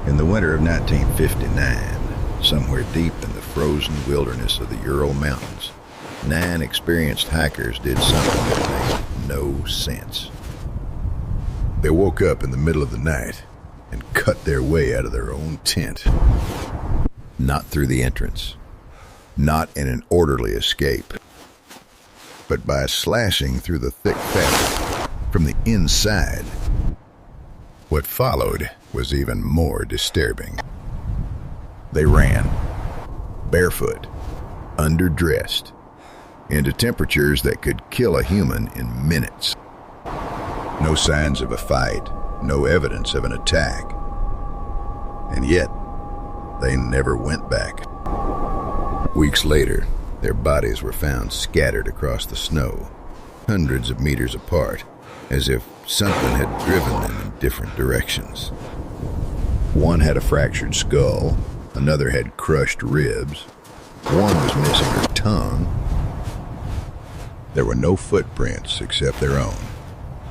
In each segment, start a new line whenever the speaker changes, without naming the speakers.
In the winter of 1959, somewhere deep in the frozen wilderness of the Ural Mountains, 9 experienced hikers did something that made no sense.
They woke up in the middle of the night and cut their way out of their own tent.
Not through the entrance, not in an orderly escape, but by slashing through the thick fabric from the inside.
What followed was even more disturbing.
They ran, barefoot, underdressed, into temperatures that could kill a human in minutes. No signs of a fight, no evidence of an attack. And yet, they never went back. Weeks later, their bodies were found scattered across the snow, hundreds of meters apart, as if something had driven them in different directions. One had a fractured skull, another had crushed ribs, one was missing her tongue. There were no footprints except their own,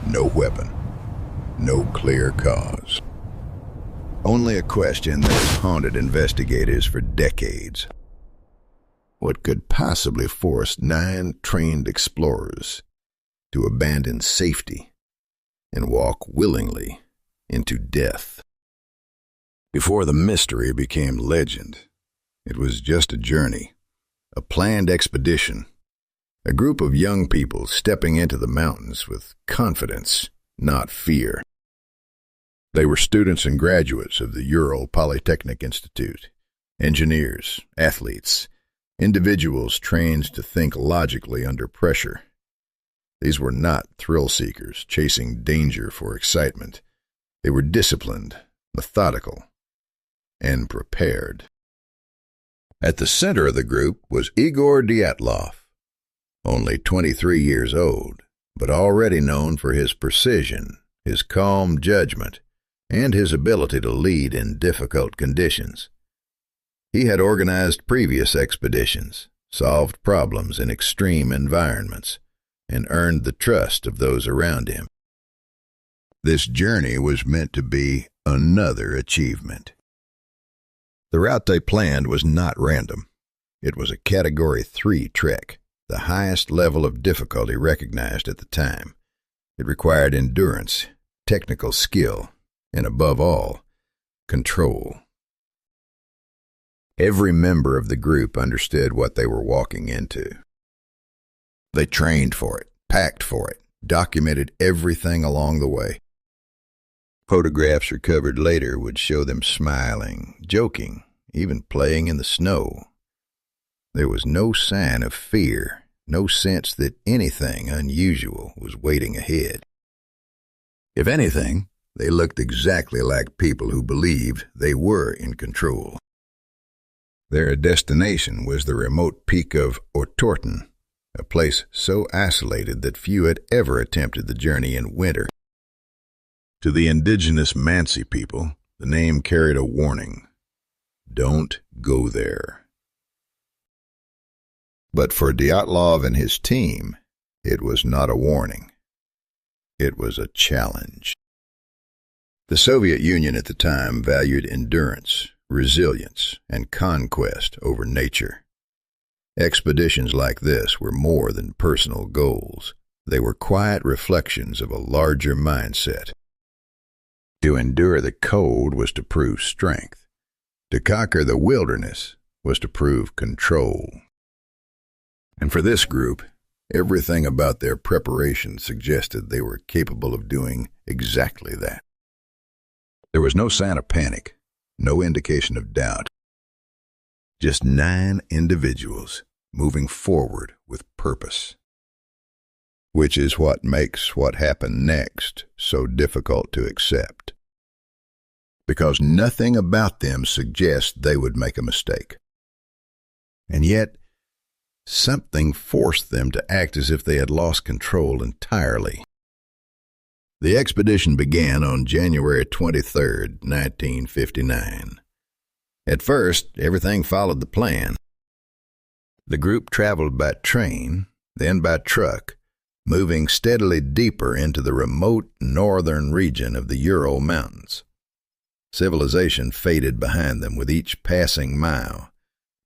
no weapon, no clear cause. Only a question that has haunted investigators for decades. What could possibly force 9 trained explorers to abandon safety and walk willingly into death? Before the mystery became legend, it was just a journey, a planned expedition, a group of young people stepping into the mountains with confidence, not fear. They were students and graduates of the Ural Polytechnic Institute, engineers, athletes, individuals trained to think logically under pressure. These were not thrill-seekers chasing danger for excitement. They were disciplined, methodical, and prepared. At the center of the group was Igor Dyatlov, only 23 years old, but already known for his precision, his calm judgment, and his ability to lead in difficult conditions. He had organized previous expeditions, solved problems in extreme environments, and earned the trust of those around him. This journey was meant to be another achievement. The route they planned was not random. It was a Category 3 trek, the highest level of difficulty recognized at the time. It required endurance, technical skill, and above all, control. Every member of the group understood what they were walking into. They trained for it, packed for it, documented everything along the way. Photographs recovered later would show them smiling, joking, even playing in the snow. There was no sign of fear, no sense that anything unusual was waiting ahead. If anything, they looked exactly like people who believed they were in control. Their destination was the remote peak of Ortorton, a place so isolated that few had ever attempted the journey in winter. To the indigenous Mansi people, the name carried a warning: don't go there. But for Dyatlov and his team, it was not a warning. It was a challenge. The Soviet Union at the time valued endurance, resilience, and conquest over nature. Expeditions like this were more than personal goals. They were quiet reflections of a larger mindset. To endure the cold was to prove strength. To conquer the wilderness was to prove control. And for this group, everything about their preparation suggested they were capable of doing exactly that. There was no sign of panic, no indication of doubt. Just 9 individuals moving forward with purpose. Which is what makes what happened next so difficult to accept. Because nothing about them suggests they would make a mistake. And yet, something forced them to act as if they had lost control entirely. The expedition began on January 23, 1959. At first, everything followed the plan. The group traveled by train, then by truck, moving steadily deeper into the remote northern region of the Ural Mountains.
Civilization faded behind them with each passing mile,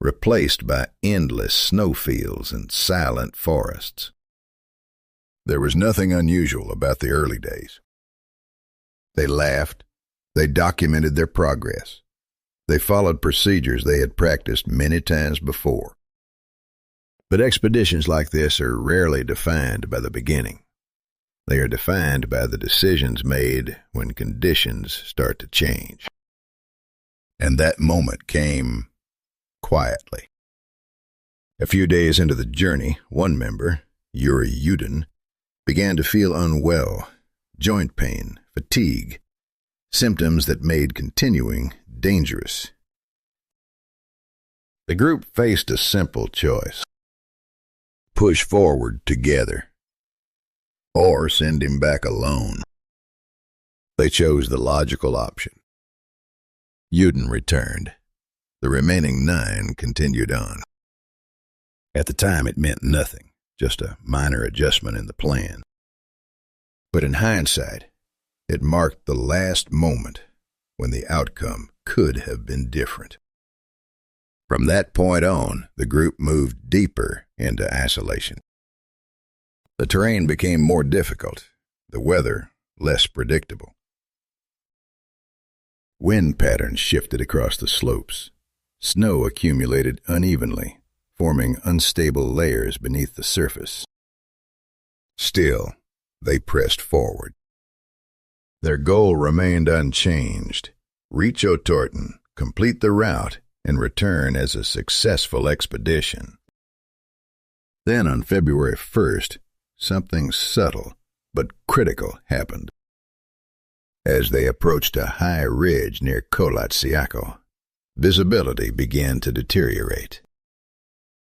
replaced by endless snowfields and silent forests. There was nothing unusual about the early days. They laughed. They documented their progress. They followed procedures they had practiced many times before. But expeditions like this are rarely defined by the beginning. They are defined by the decisions made when conditions start to change. And that moment came quietly. A few days into the journey, one member, Yuri Yudin, began to feel unwell, joint pain, fatigue, symptoms that made continuing dangerous. The group faced a simple choice: push forward together, or send him back alone. They chose the logical option. Yudin returned. The remaining 9 continued on. At the time, it meant nothing, just a minor adjustment in the plan. But in hindsight, it marked the last moment when the outcome could have been different. From that point on, the group moved deeper into isolation. The terrain became more difficult, the weather less predictable. Wind patterns shifted across the slopes. Snow accumulated unevenly, forming unstable layers beneath the surface. Still, they pressed forward. Their goal remained unchanged: reach Otorten, complete the route, and return as a successful expedition. Then on February 1st, something subtle but critical happened. As they approached a high ridge near Kolatsiako, visibility began to deteriorate.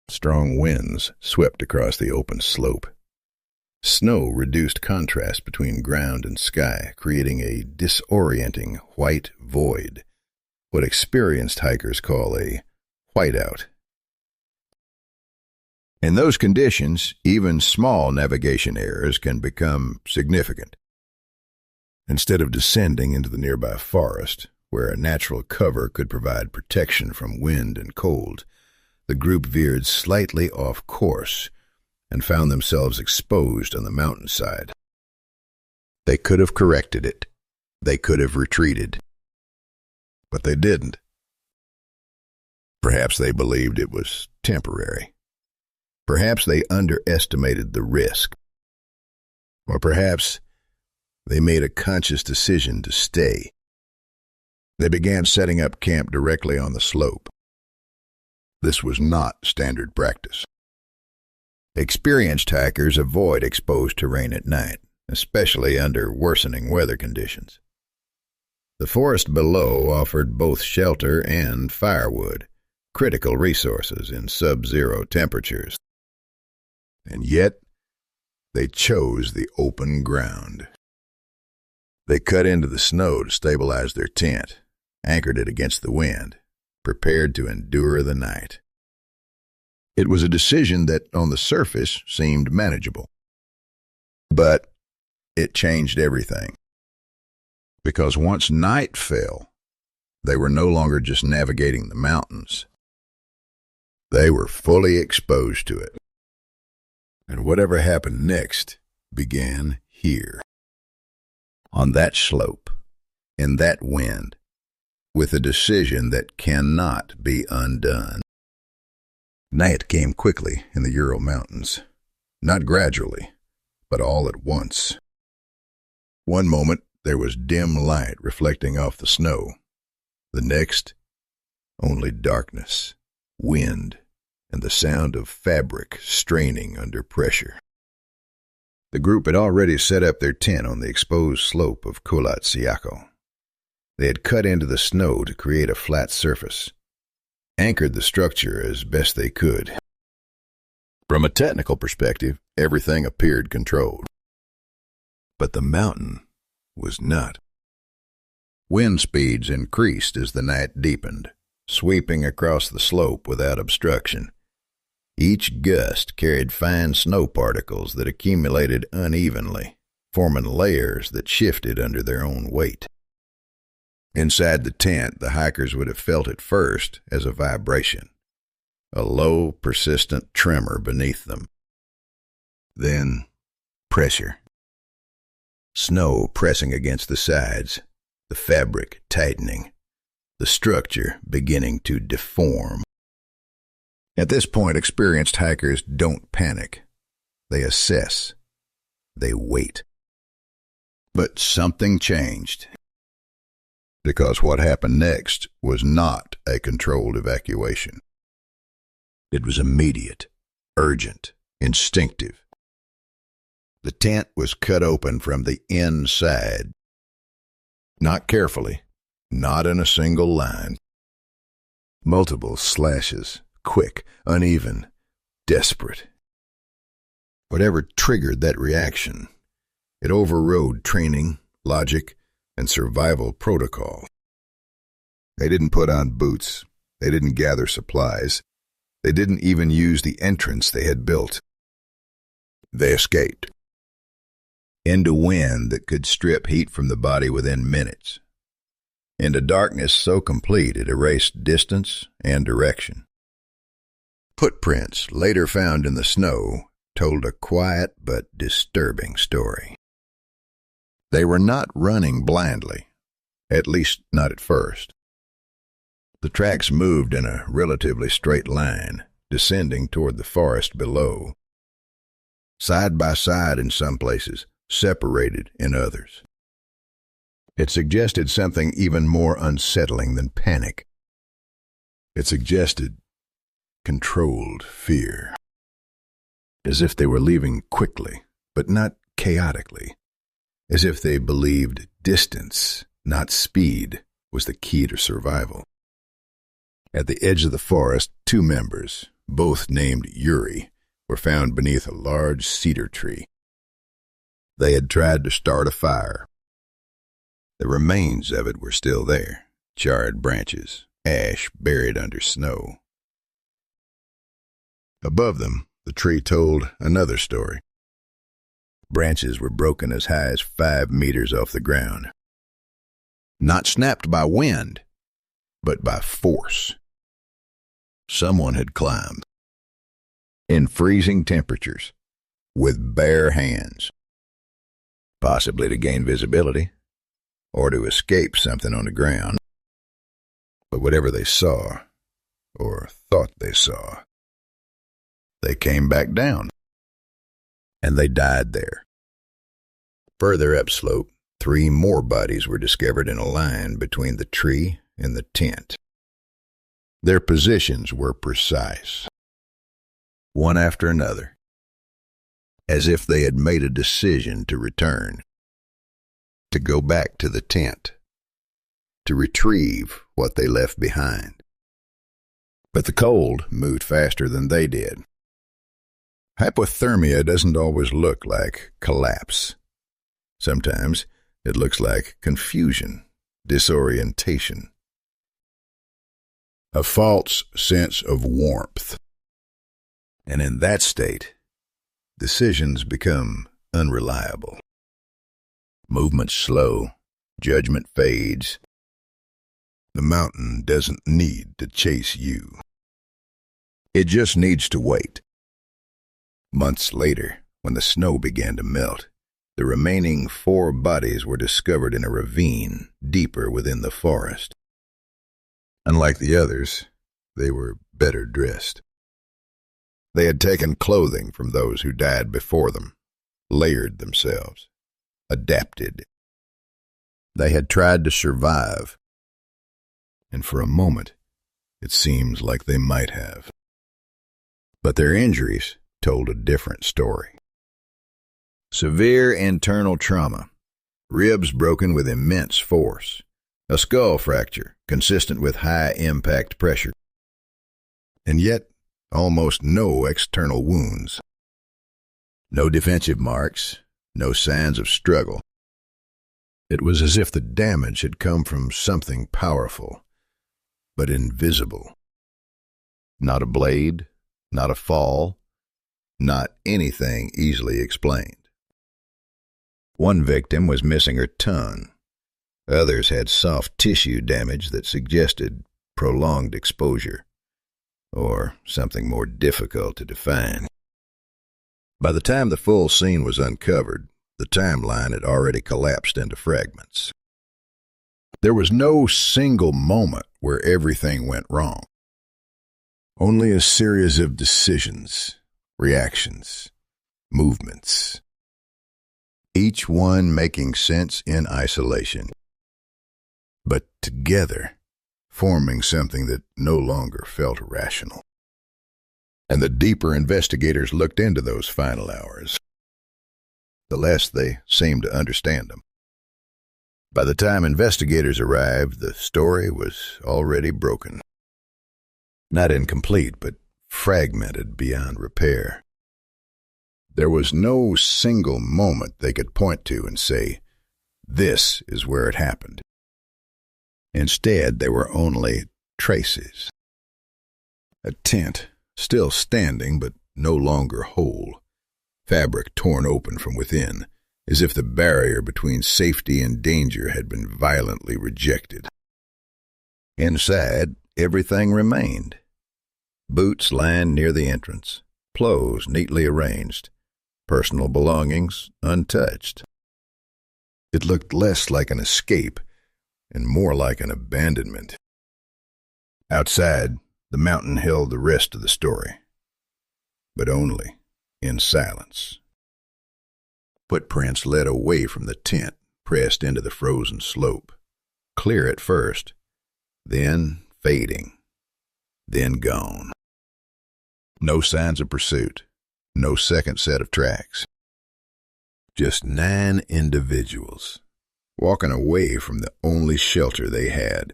Strong winds swept across the open slope. Snow reduced contrast between ground and sky, creating a disorienting white void, what experienced hikers call a whiteout. In those conditions, even small navigation errors can become significant. Instead of descending into the nearby forest, where a natural cover could provide protection from wind and cold, the group veered slightly off course and found themselves exposed on the mountainside. They could have corrected it. They could have retreated. But they didn't. Perhaps they believed it was temporary. Perhaps they underestimated the risk. Or perhaps they made a conscious decision to stay. They began setting up camp directly on the slope. This was not standard practice. Experienced hikers avoid exposed terrain at night, especially under worsening weather conditions. The forest below offered both shelter and firewood, critical resources in sub-zero temperatures. And yet, they chose the open ground. They cut into the snow to stabilize their tent, anchored it against the wind, prepared to endure the night. It was a decision that, on the surface, seemed manageable. But it changed everything. Because once night fell, they were no longer just navigating the mountains. They were fully exposed to it. And whatever happened next began here. On that slope, in that wind, with a decision that cannot be undone. Night came quickly in the Ural Mountains, not gradually, but all at once. One moment there was dim light reflecting off the snow. The next, only darkness, wind, and the sound of fabric straining under pressure. The group had already set up their tent on the exposed slope of Kolatsiako. They had cut into the snow to create a flat surface, anchored the structure as best they could. From a technical perspective, everything appeared controlled. But the mountain was not. Wind speeds increased as the night deepened, sweeping across the slope without obstruction. Each gust carried fine snow particles that accumulated unevenly, forming layers that shifted under their own weight. Inside the tent, the hikers would have felt it first as a vibration, a low, persistent tremor beneath them. Then, pressure. Snow pressing against the sides, the fabric tightening, the structure beginning to deform. At this point, experienced hikers don't panic. They assess. They wait. But something changed. Because what happened next was not a controlled evacuation. It was immediate, urgent, instinctive. The tent was cut open from the inside. Not carefully, not in a single line. Multiple slashes, quick, uneven, desperate. Whatever triggered that reaction, it overrode training, logic, and survival protocol. They didn't put on boots. They didn't gather supplies. They didn't even use the entrance they had built. They escaped. Into wind that could strip heat from the body within minutes. Into darkness so complete it erased distance and direction. Footprints, later found in the snow, told a quiet but disturbing story. They were not running blindly, at least not at first. The tracks moved in a relatively straight line, descending toward the forest below. Side by side in some places, separated in others. It suggested something even more unsettling than panic. It suggested controlled fear. As if they were leaving quickly, but not chaotically. As if they believed distance, not speed, was the key to survival. At the edge of the forest, 2 members, both named Yuri, were found beneath a large cedar tree. They had tried to start a fire. The remains of it were still there, charred branches, ash buried under snow. Above them, the tree told another story. Branches were broken as high as 5 meters off the ground. Not snapped by wind, but by force. Someone had climbed. In freezing temperatures, with bare hands. Possibly to gain visibility, or to escape something on the ground. But whatever they saw, or thought they saw, they came back down. And they died there. Further upslope, 3 more bodies were discovered in a line between the tree and the tent. Their positions were precise, one after another, as if they had made a decision to return, to go back to the tent, to retrieve what they left behind. But the cold moved faster than they did. Hypothermia doesn't always look like collapse. Sometimes it looks like confusion, disorientation, a false sense of warmth. And in that state, decisions become unreliable. Movement slow, judgment fades. The mountain doesn't need to chase you. It just needs to wait. Months later, when the snow began to melt, the remaining 4 bodies were discovered in a ravine deeper within the forest. Unlike the others, they were better dressed. They had taken clothing from those who died before them, layered themselves, adapted. They had tried to survive, and for a moment, it seems like they might have. But their injuries told a different story. Severe internal trauma, ribs broken with immense force, a skull fracture consistent with high impact pressure, and yet almost no external wounds. No defensive marks, no signs of struggle. It was as if the damage had come from something powerful, but invisible. Not a blade, not a fall, not anything easily explained. One victim was missing her tongue, Others had soft tissue damage that suggested prolonged exposure, or something more difficult to define. By the time the full scene was uncovered, the timeline had already collapsed into fragments. There was no single moment where everything went wrong. Only a series of decisions, reactions, movements, each one making sense in isolation, but together forming something that no longer felt rational. And the deeper investigators looked into those final hours, the less they seemed to understand them. By the time investigators arrived, the story was already broken. Not incomplete, but fragmented beyond repair. There was no single moment they could point to and say, "This is where it happened." Instead, there were only traces. A tent, still standing but no longer whole, fabric torn open from within, as if the barrier between safety and danger had been violently rejected. Inside, everything remained. Boots lined near the entrance, clothes neatly arranged, personal belongings untouched. It looked less like an escape and more like an abandonment. Outside, the mountain held the rest of the story, but only in silence. Footprints led away from the tent, pressed into the frozen slope, clear at first, then fading, then gone. No signs of pursuit, no second set of tracks. Just 9 individuals, walking away from the only shelter they had.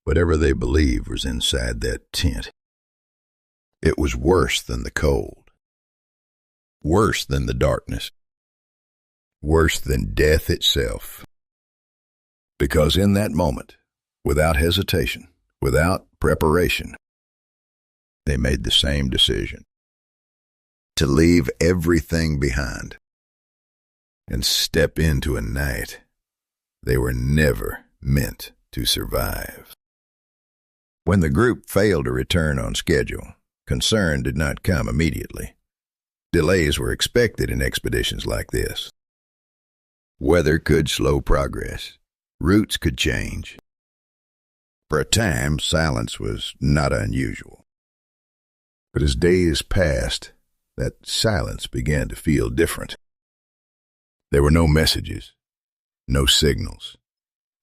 Whatever they believed was inside that tent. It was worse than the cold, worse than the darkness, worse than death itself. Because in that moment, without hesitation, without preparation, they made the same decision: to leave everything behind and step into a night they were never meant to survive. When the group failed to return on schedule, concern did not come immediately. Delays were expected in expeditions like this. Weather could slow progress. Routes could change. For a time, silence was not unusual. But as days passed, that silence began to feel different. There were no messages, no signals,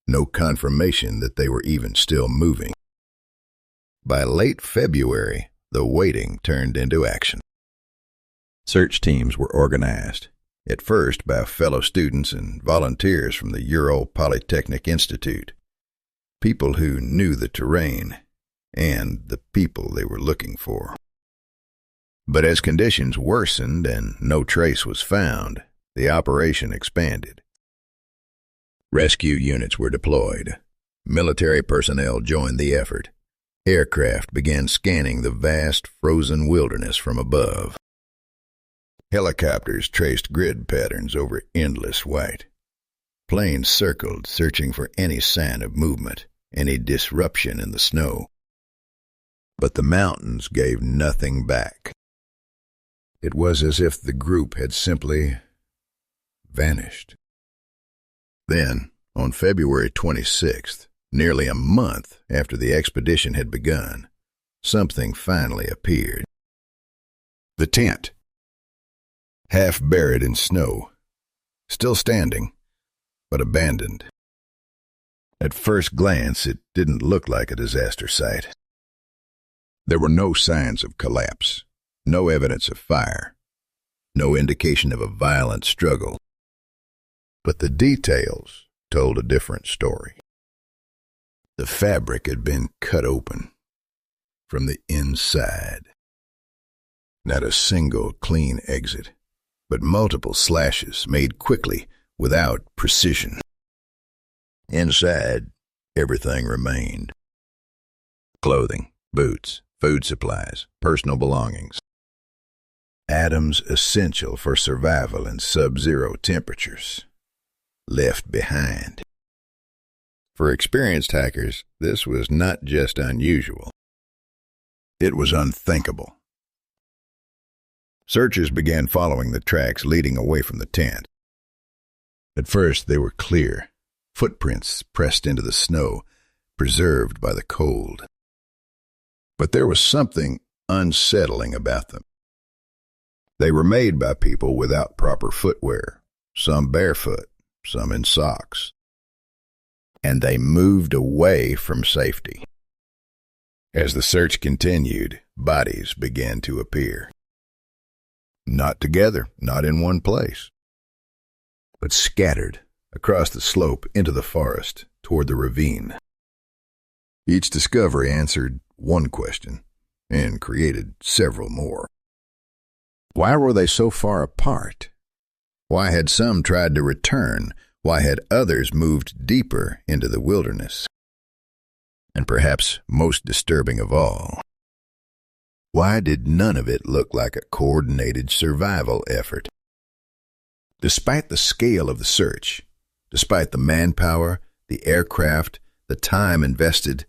no confirmation that they were even still moving. By late February, the waiting turned into action. Search teams were organized, at first by fellow students and volunteers from the Ural Polytechnic Institute, people who knew the terrain and the people they were looking for. But as conditions worsened and no trace was found, the operation expanded. Rescue units were deployed. Military personnel joined the effort. Aircraft began scanning the vast frozen wilderness from above. Helicopters traced grid patterns over endless white. Planes circled, searching for any sign of movement, any disruption in the snow. But the mountains gave nothing back. It was as if the group had simply vanished. Then, on February 26th, nearly a month after the expedition had begun, something finally appeared. The tent, half buried in snow, still standing, but abandoned. At first glance, it didn't look like a disaster site. There were no signs of collapse, no evidence of fire, no indication of a violent struggle. But the details told a different story. The fabric had been cut open from the inside. Not a single clean exit, but multiple slashes made quickly without precision. Inside, everything remained. Clothing, boots, food supplies, personal belongings. Items essential for survival in sub-zero temperatures. Left behind. For experienced hikers, this was not just unusual. It was unthinkable. Searchers began following the tracks leading away from the tent. At first, they were clear, footprints pressed into the snow, preserved by the cold. But there was something unsettling about them. They were made by people without proper footwear, some barefoot, some in socks. And they moved away from safety. As the search continued, bodies began to appear. Not together, not in one place, but scattered across the slope into the forest toward the ravine. Each discovery answered one question and created several more. Why were they so far apart? Why had some tried to return? Why had others moved deeper into the wilderness? And perhaps most disturbing of all, why did none of it look like a coordinated survival effort? Despite the scale of the search, despite the manpower, the aircraft, the time invested,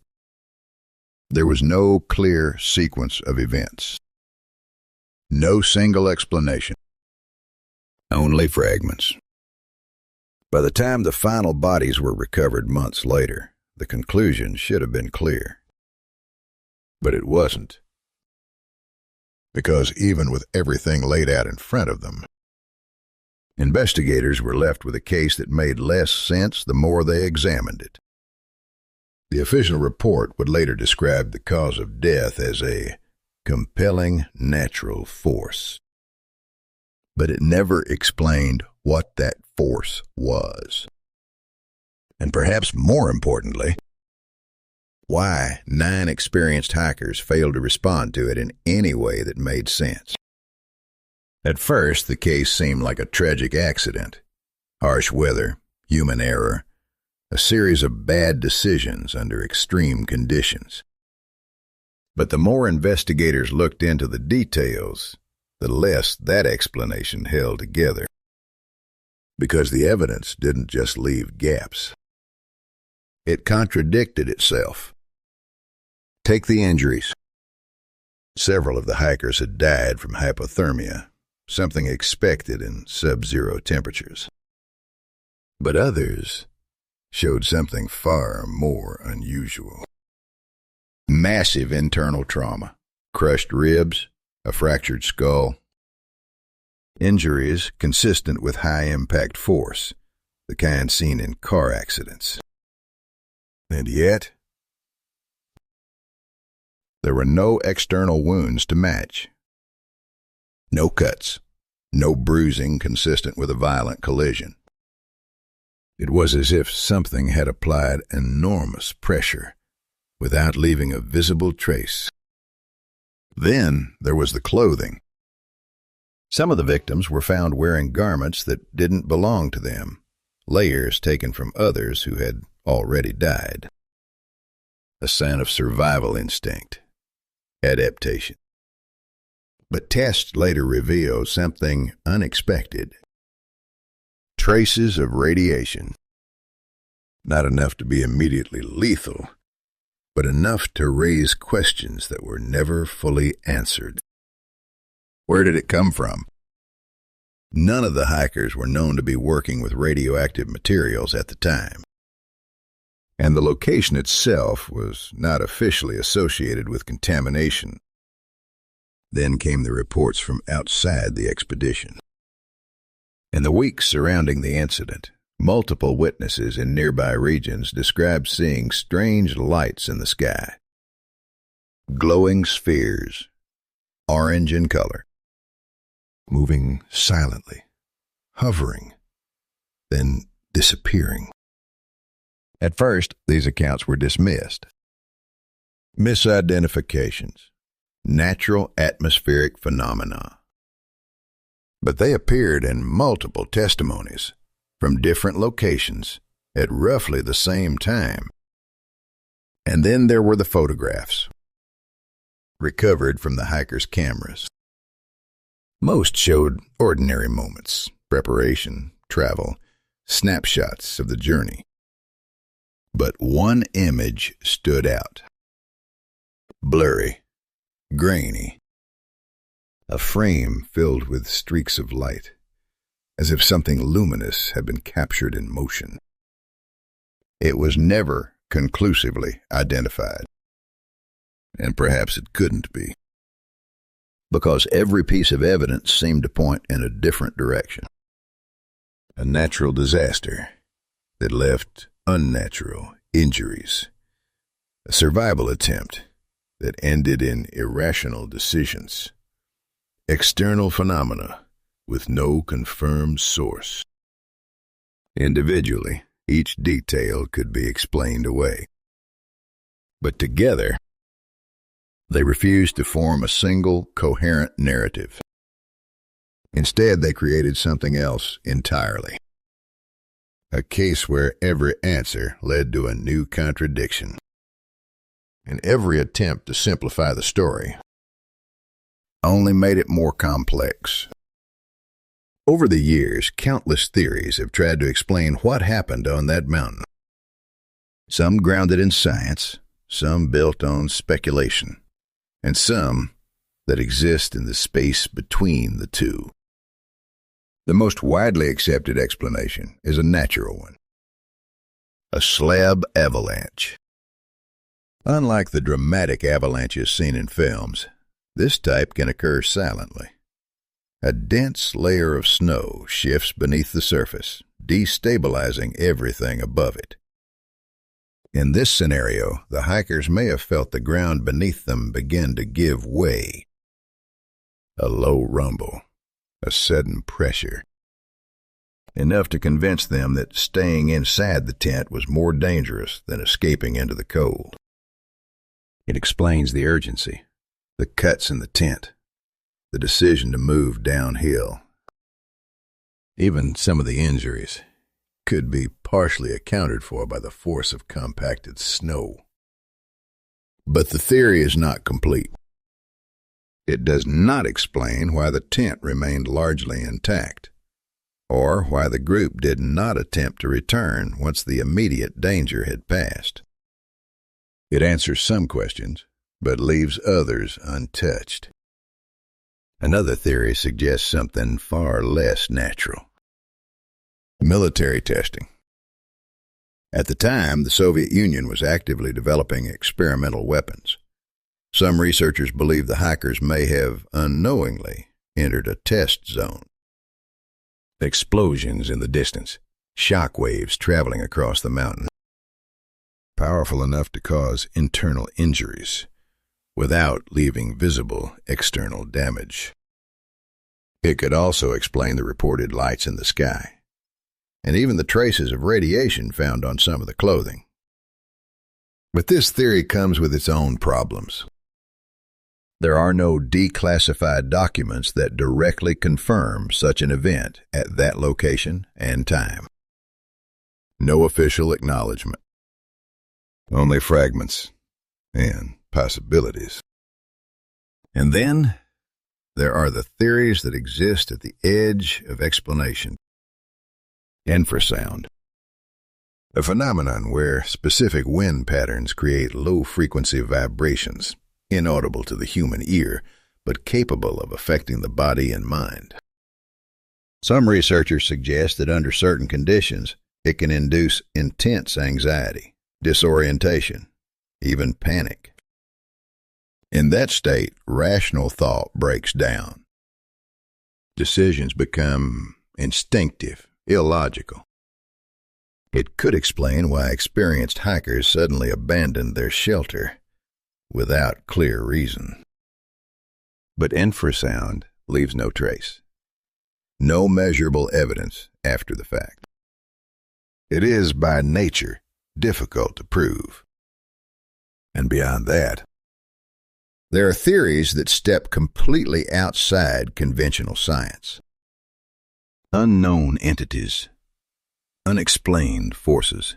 there was no clear sequence of events. No single explanation. Only fragments. By the time the final bodies were recovered months later, the conclusion should have been clear. But it wasn't. Because even with everything laid out in front of them, investigators were left with a case that made less sense the more they examined it. The official report would later describe the cause of death as a compelling natural force. But it never explained what that force was. And perhaps more importantly, why 9 experienced hikers failed to respond to it in any way that made sense. At first, the case seemed like a tragic accident. Harsh weather, human error, a series of bad decisions under extreme conditions. But the more investigators looked into the details, the less that explanation held together. Because the evidence didn't just leave gaps. It contradicted itself. Take the injuries. Several of the hikers had died from hypothermia, something expected in sub-zero temperatures. But others showed something far more unusual. Massive internal trauma, crushed ribs, a fractured skull. Injuries consistent with high-impact force, the kind seen in car accidents. And yet, there were no external wounds to match. No cuts, no bruising consistent with a violent collision. It was as if something had applied enormous pressure without leaving a visible trace. Then there was the clothing. Some of the victims were found wearing garments that didn't belong to them, layers taken from others who had already died. A sign of survival instinct, adaptation. But tests later revealed something unexpected. Traces of radiation. Not enough to be immediately lethal, but enough to raise questions that were never fully answered. Where did it come from? None of the hikers were known to be working with radioactive materials at the time. And the location itself was not officially associated with contamination. Then came the reports from outside the expedition. In the weeks surrounding the incident, multiple witnesses in nearby regions described seeing strange lights in the sky. Glowing spheres, orange in color, moving silently, hovering, then disappearing. At first, these accounts were dismissed. Misidentifications, natural atmospheric phenomena. But they appeared in multiple testimonies from different locations at roughly the same time. And then there were the photographs, recovered from the hikers' cameras. Most showed ordinary moments, preparation, travel, snapshots of the journey. But one image stood out. Blurry, grainy. A frame filled with streaks of light, as if something luminous had been captured in motion. It was never conclusively identified. And perhaps it couldn't be, because every piece of evidence seemed to point in a different direction. A natural disaster that left unnatural injuries. A survival attempt that ended in irrational decisions. External phenomena with no confirmed source. Individually, each detail could be explained away. But together, they refused to form a single, coherent narrative. Instead, they created something else entirely. A case where every answer led to a new contradiction. And every attempt to simplify the story only made it more complex. Over the years, countless theories have tried to explain what happened on that mountain. Some grounded in science, some built on speculation, and some that exist in the space between the two. The most widely accepted explanation is a natural one. A slab avalanche. Unlike the dramatic avalanches seen in films, this type can occur silently. A dense layer of snow shifts beneath the surface, destabilizing everything above it. In this scenario, the hikers may have felt the ground beneath them begin to give way. A low rumble, a sudden pressure. Enough to convince them that staying inside the tent was more dangerous than escaping into the cold. It explains the urgency, the cuts in the tent, the decision to move downhill. Even some of the injuries could be partially accounted for by the force of compacted snow. But the theory is not complete. It does not explain why the tent remained largely intact, or why the group did not attempt to return once the immediate danger had passed. It answers some questions, but leaves others untouched. Another theory suggests something far less natural. Military testing. At the time, the Soviet Union was actively developing experimental weapons. Some researchers believe the hikers may have unknowingly entered a test zone. Explosions in the distance, shock waves traveling across the mountain, powerful enough to cause internal injuries without leaving visible external damage. It could also explain the reported lights in the sky, and even the traces of radiation found on some of the clothing. But this theory comes with its own problems. There are no declassified documents that directly confirm such an event at that location and time. No official acknowledgement. Only fragments and possibilities. And then there are the theories that exist at the edge of explanation. Infrasound. A phenomenon where specific wind patterns create low-frequency vibrations, inaudible to the human ear, but capable of affecting the body and mind. Some researchers suggest that under certain conditions, it can induce intense anxiety, disorientation, even panic. In that state, rational thought breaks down. Decisions become instinctive, illogical. It could explain why experienced hikers suddenly abandoned their shelter without clear reason. But infrasound leaves no trace. No measurable evidence after the fact. It is by nature difficult to prove. And beyond that, there are theories that step completely outside conventional science. Unknown entities, unexplained forces,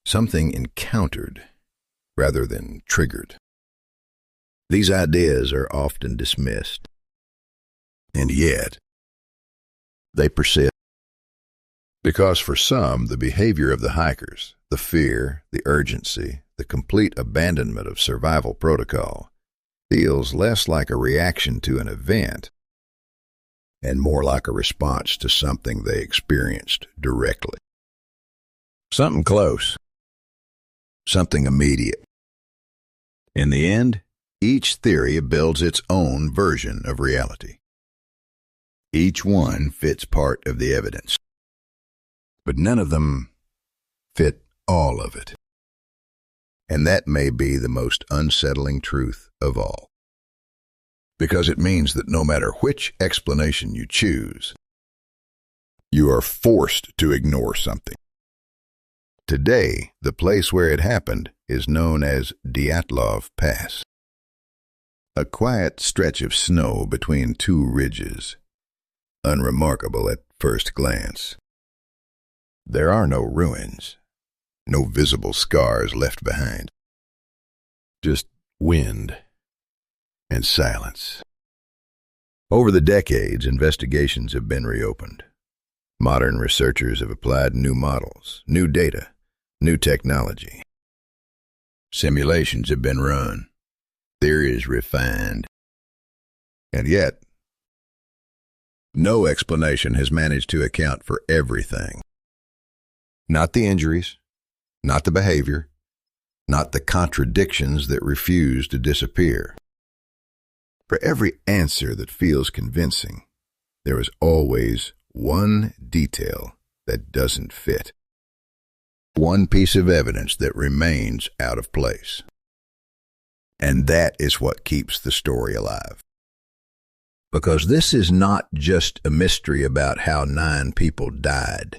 something encountered rather than triggered. These ideas are often dismissed, and yet they persist. Because for some, the behavior of the hikers, the fear, the urgency, the complete abandonment of survival protocol, feels less like a reaction to an event and more like a response to something they experienced directly. Something close. Something immediate. In the end, each theory builds its own version of reality. Each one fits part of the evidence, but none of them fit all of it. And that may be the most unsettling truth of all, because it means that no matter which explanation you choose, you are forced to ignore something. Today, the place where it happened is known as Dyatlov Pass, a quiet stretch of snow between two ridges, unremarkable at first glance. There are no ruins, no visible scars left behind, just wind and silence. Over the decades, investigations have been reopened. Modern researchers have applied new models, new data, new technology. Simulations have been run, theories refined, and yet, no explanation has managed to account for everything. Not the injuries, not the behavior, not the contradictions that refuse to disappear. For every answer that feels convincing, there is always one detail that doesn't fit. One piece of evidence that remains out of place. And that is what keeps the story alive. Because this is not just a mystery about how 9 people died.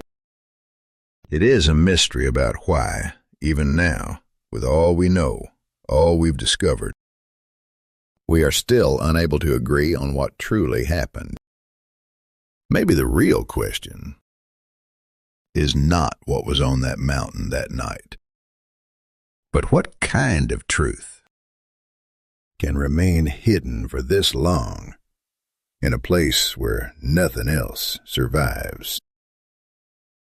It is a mystery about why, even now, with all we know, all we've discovered, we are still unable to agree on what truly happened. Maybe the real question is not what was on that mountain that night, but what kind of truth can remain hidden for this long in a place where nothing else survives.